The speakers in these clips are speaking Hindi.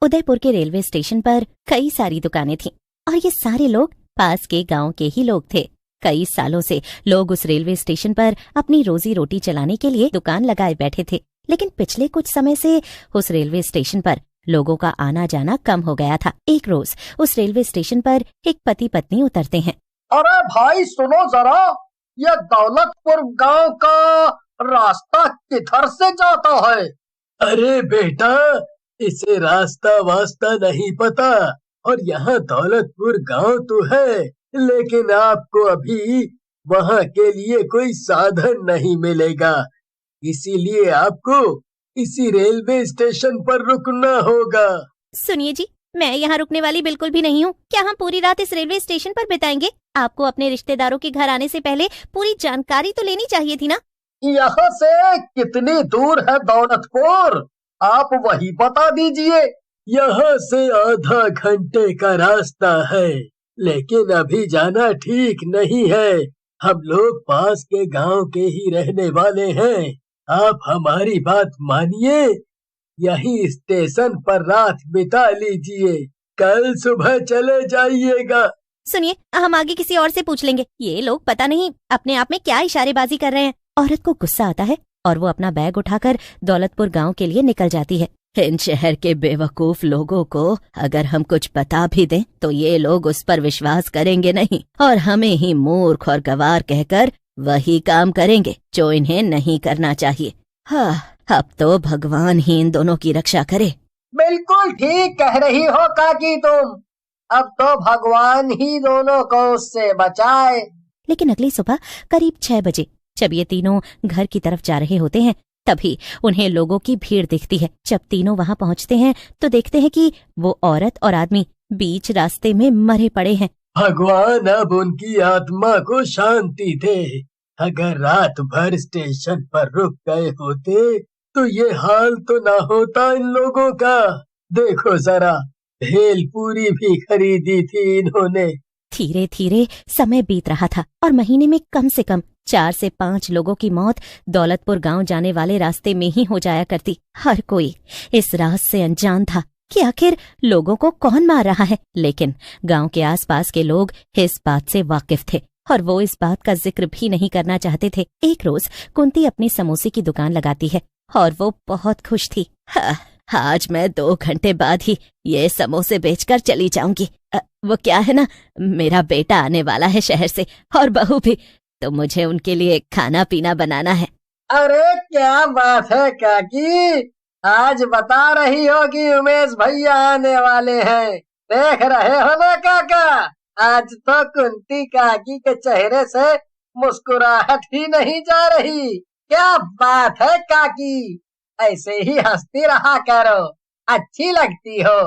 उदयपुर के रेलवे स्टेशन पर कई सारी दुकानें थीं और ये सारे लोग पास के गांव के ही लोग थे। कई सालों से लोग उस रेलवे स्टेशन पर अपनी रोजी रोटी चलाने के लिए दुकान लगाए बैठे थे, लेकिन पिछले कुछ समय से उस रेलवे स्टेशन पर लोगों का आना जाना कम हो गया था। एक रोज उस रेलवे स्टेशन पर एक पति पत्नी उतरते हैं। अरे भाई सुनो जरा, ये दौलतपुर गांव का रास्ता किधर से जाता है? अरे बेटा, इसे रास्ता वास्ता नहीं पता, और यहाँ दौलतपुर गांव तो है, लेकिन आपको अभी वहाँ के लिए कोई साधन नहीं मिलेगा, इसीलिए आपको इसी रेलवे स्टेशन पर रुकना होगा। सुनिए जी, मैं यहाँ रुकने वाली बिल्कुल भी नहीं हूँ। क्या हम पूरी रात इस रेलवे स्टेशन पर बिताएंगे? आपको अपने रिश्तेदारों के घर आने से पहले पूरी जानकारी तो लेनी चाहिए थी ना। यहाँ से कितनी दूर है दौलतपुर, आप वही बता दीजिए। यहाँ से आधा घंटे का रास्ता है, लेकिन अभी जाना ठीक नहीं है। हम लोग पास के गांव के ही रहने वाले हैं। आप हमारी बात मानिए, यही स्टेशन पर रात बिता लीजिए, कल सुबह चले जाइएगा। सुनिए, हम आगे किसी और से पूछ लेंगे। ये लोग पता नहीं अपने आप में क्या इशारेबाजी कर रहे हैं। औरत को गुस्सा आता है और वो अपना बैग उठाकर दौलतपुर गांव के लिए निकल जाती है। इन शहर के बेवकूफ लोगों को अगर हम कुछ बता भी दें तो ये लोग उस पर विश्वास करेंगे नहीं और हमें ही मूर्ख और गवार कहकर वही काम करेंगे जो इन्हें नहीं करना चाहिए। हाँ, अब तो भगवान ही इन दोनों की रक्षा करे। बिल्कुल ठीक कह रही हो काकी तुम, अब तो भगवान ही दोनों को उससे बचाए। लेकिन अगली सुबह करीब 6 बजे जब ये तीनों घर की तरफ जा रहे होते हैं, तभी उन्हें लोगों की भीड़ दिखती है। जब तीनों वहां पहुंचते हैं तो देखते हैं कि वो औरत और आदमी बीच रास्ते में मरे पड़े हैं। भगवान अब उनकी आत्मा को शांति दे। अगर रात भर स्टेशन पर रुक गए होते तो ये हाल तो ना होता इन लोगों का। देखो जरा, भेलपूरी भी खरीदी थी इन्होंने। धीरे धीरे समय बीत रहा था और महीने में कम से कम 4 से 5 लोगों की मौत दौलतपुर गांव जाने वाले रास्ते में ही हो जाया करती। हर कोई इस राज से अनजान था कि आखिर लोगों को कौन मार रहा है, लेकिन गांव के आसपास के लोग इस बात से वाकिफ थे और वो इस बात का जिक्र भी नहीं करना चाहते थे। एक रोज कुंती अपनी समोसे की दुकान लगाती है और वो बहुत खुश थी। आज मैं 2 घंटे बाद ही ये समोसे बेचकर चली जाऊंगी। वो क्या है ना, मेरा बेटा आने वाला है शहर से और बहू भी, तो मुझे उनके लिए खाना पीना बनाना है। अरे क्या बात है काकी, आज बता रही हो कि उमेश भैया आने वाले हैं। देख रहे हो ना काका, आज तो कुंती काकी के चेहरे से मुस्कुराहट ही नहीं जा रही। क्या बात है काकी, ऐसे ही हंसती रहा करो, अच्छी लगती हो।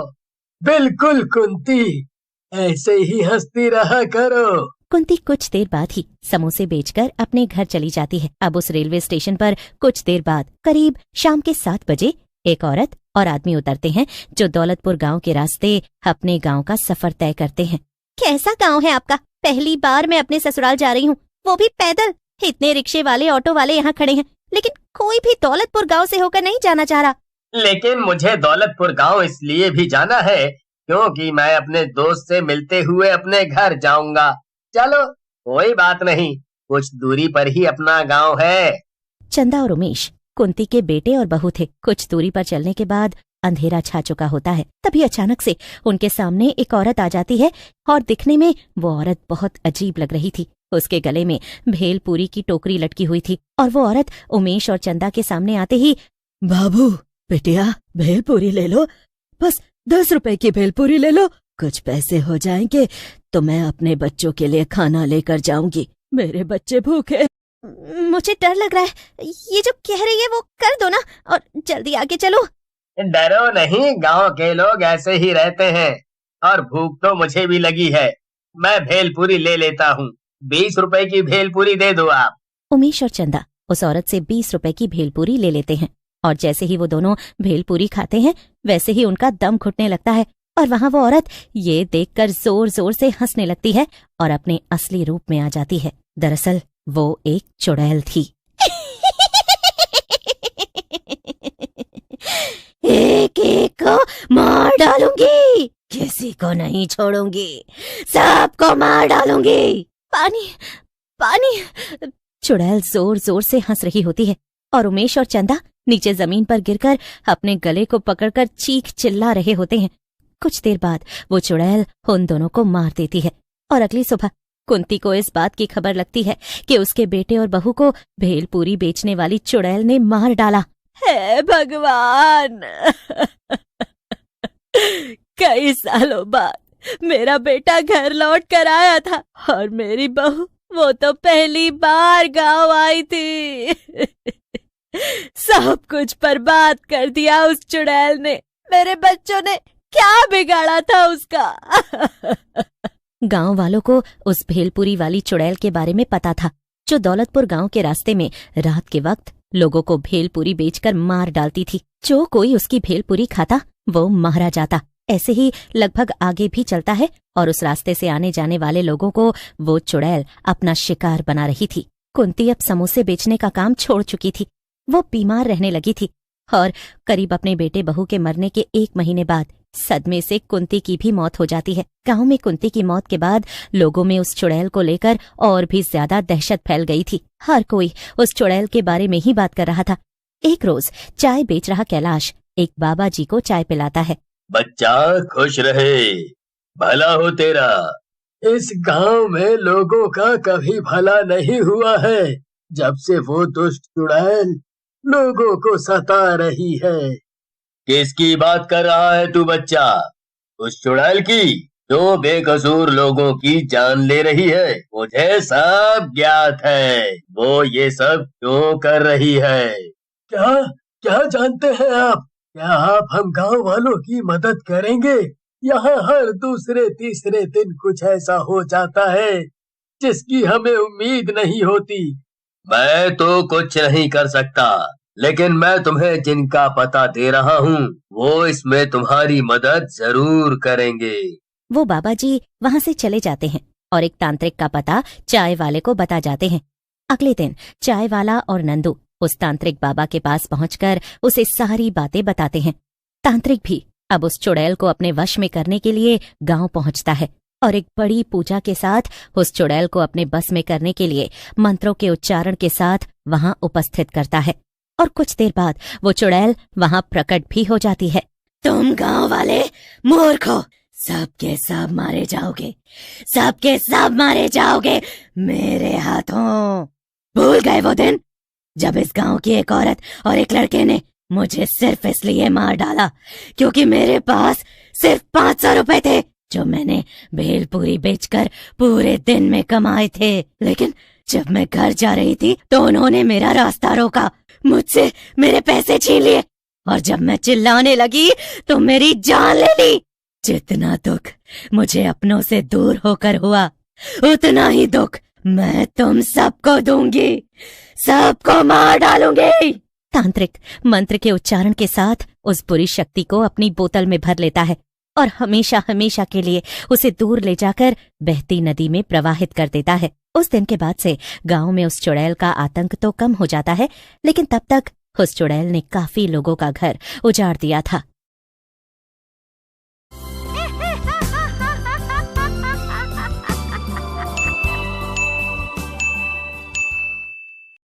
बिल्कुल कुंती, ऐसे ही हंसती रहा करो। कुंती कुछ देर बाद ही समोसे बेचकर अपने घर चली जाती है। अब उस रेलवे स्टेशन पर कुछ देर बाद करीब शाम के 7 बजे एक औरत और आदमी उतरते हैं जो दौलतपुर गांव के रास्ते अपने गांव का सफर तय करते हैं। कैसा गांव है आपका? पहली बार मैं अपने ससुराल जा रही हूँ, वो भी पैदल। इतने रिक्शे वाले ऑटो वाले यहाँ खड़े हैं, लेकिन कोई भी दौलतपुर गांव से होकर नहीं जाना चाह रहा। लेकिन मुझे दौलतपुर गांव इसलिए भी जाना है क्योंकि मैं अपने दोस्त से मिलते हुए अपने घर जाऊंगा। चलो कोई बात नहीं, कुछ दूरी पर ही अपना गांव है। चंदा और उमेश कुंती के बेटे और बहू थे। कुछ दूरी पर चलने के बाद अंधेरा छा चुका होता है। तभी अचानक से उनके सामने एक औरत आ जाती है और दिखने में वो औरत बहुत अजीब लग रही थी। उसके गले में भेलपूरी की टोकरी लटकी हुई थी और वो औरत उमेश और चंदा के सामने आते ही, बाबू बिटिया, भेलपूरी ले लो, बस 10 रुपए की भेलपूरी ले लो, कुछ पैसे हो जाएंगे तो मैं अपने बच्चों के लिए खाना लेकर जाऊंगी, मेरे बच्चे भूखे। मुझे डर लग रहा है, ये जो कह रही है वो कर दो ना और जल्दी आगे चलो। डरो नहीं, गांव के लोग ऐसे ही रहते हैं और भूख तो मुझे भी लगी है। मैं भेलपूरी ले लेता हूँ, 20 रुपए की भेलपूरी दे दो आप। उमेश और चंदा उस औरत से 20 रुपए की भेलपूरी ले लेते हैं और जैसे ही वो दोनों भेलपूरी खाते हैं वैसे ही उनका दम घुटने लगता है और वहाँ वो औरत ये देखकर जोर जोर से हंसने लगती है और अपने असली रूप में आ जाती है। दरअसल वो एक चुड़ैल थी। एक एक सबको मार डालूंगी, किसी को नहीं छोड़ूंगी, सबको मार डालूंगी। पानी पानी। चुड़ैल जोर जोर से हंस रही होती है और उमेश और चंदा नीचे जमीन पर गिरकर अपने गले को पकड़कर चीख चिल्ला रहे होते हैं। कुछ देर बाद वो चुड़ैल उन दोनों को मार देती है और अगली सुबह कुंती को इस बात की खबर लगती है कि उसके बेटे और बहू को भेलपूरी बेचने वाली चुड़ैल ने मार डाला। हे भगवान! कई सालों बाद मेरा बेटा घर लौट कर आया था और मेरी बहू वो तो पहली बार गांव आई थी। सब कुछ बर्बाद कर दिया उस चुड़ैल ने। मेरे बच्चों ने क्या बिगाड़ा था उसका? गांव वालों को उस भेलपुरी वाली चुड़ैल के बारे में पता था, जो दौलतपुर गांव के रास्ते में रात के वक्त लोगों को भेलपुरी बेचकर मार डालती थी। जो कोई उसकी भेलपुरी खाता वो मारा जाता। ऐसे ही लगभग आगे भी चलता है और उस रास्ते से आने जाने वाले लोगों को वो चुड़ैल अपना शिकार बना रही थी। कुंती अब समोसे बेचने का काम छोड़ चुकी थी। वो बीमार रहने लगी थी और करीब अपने बेटे बहू के मरने के 1 महीने बाद सदमे से कुंती की भी मौत हो जाती है। गांव में कुंती की मौत के बाद लोगों में उस चुड़ैल को लेकर और भी ज्यादा दहशत फैल गई थी। हर कोई उस चुड़ैल के बारे में ही बात कर रहा था। एक रोज चाय बेच रहा कैलाश एक बाबा जी को चाय पिलाता है। बच्चा खुश रहे, भला हो तेरा। इस गांव में लोगों का कभी भला नहीं हुआ है जब से वो दुष्ट चुड़ैल लोगों को सता रही है। किसकी बात कर रहा है तू बच्चा? उस चुड़ैल की जो बेकसूर लोगों की जान ले रही है। मुझे सब ज्ञात है वो ये सब क्यों कर रही है। क्या क्या जानते हैं आप? क्या आप हम गांव वालों की मदद करेंगे? यहाँ हर दूसरे तीसरे दिन कुछ ऐसा हो जाता है जिसकी हमें उम्मीद नहीं होती। मैं तो कुछ नहीं कर सकता, लेकिन मैं तुम्हें जिनका पता दे रहा हूँ वो इसमें तुम्हारी मदद जरूर करेंगे। वो बाबा जी वहाँ से चले जाते हैं और एक तांत्रिक का पता चाय वाले को बता जाते हैं। अगले दिन चाय वाला और नंदू उस तांत्रिक बाबा के पास पहुंचकर उसे सारी बातें बताते हैं। तांत्रिक भी अब उस चुड़ैल को अपने वश में करने के लिए गांव पहुंचता है और एक बड़ी पूजा के साथ उस चुड़ैल को अपने बस में करने के लिए मंत्रों के उच्चारण के साथ वहां उपस्थित करता है। और कुछ देर बाद वो चुड़ैल वहां प्रकट भी हो जाती है। तुम गांव वाले मूर्ख हो, सबके सब मारे जाओगे, सबके सब मारे जाओगे मेरे हाथों। भूल गए वो दिन जब इस गांव की एक औरत और एक लड़के ने मुझे सिर्फ इसलिए मार डाला क्योंकि मेरे पास सिर्फ 500 रुपए थे जो मैंने भेलपूरी बेचकर पूरे दिन में कमाए थे। लेकिन जब मैं घर जा रही थी तो उन्होंने मेरा रास्ता रोका, मुझसे मेरे पैसे छीन लिए और जब मैं चिल्लाने लगी तो मेरी जान ले ली। जितना दुख मुझे अपनों से दूर होकर हुआ उतना ही दुख मैं तुम सबको दूंगी, सबको मार डालूंगी। तांत्रिक मंत्र के उच्चारण के साथ उस बुरी शक्ति को अपनी बोतल में भर लेता है और हमेशा हमेशा के लिए उसे दूर ले जाकर बहती नदी में प्रवाहित कर देता है। उस दिन के बाद से गांव में उस चुड़ैल का आतंक तो कम हो जाता है, लेकिन तब तक उस चुड़ैल ने काफी लोगों का घर उजाड़ दिया था।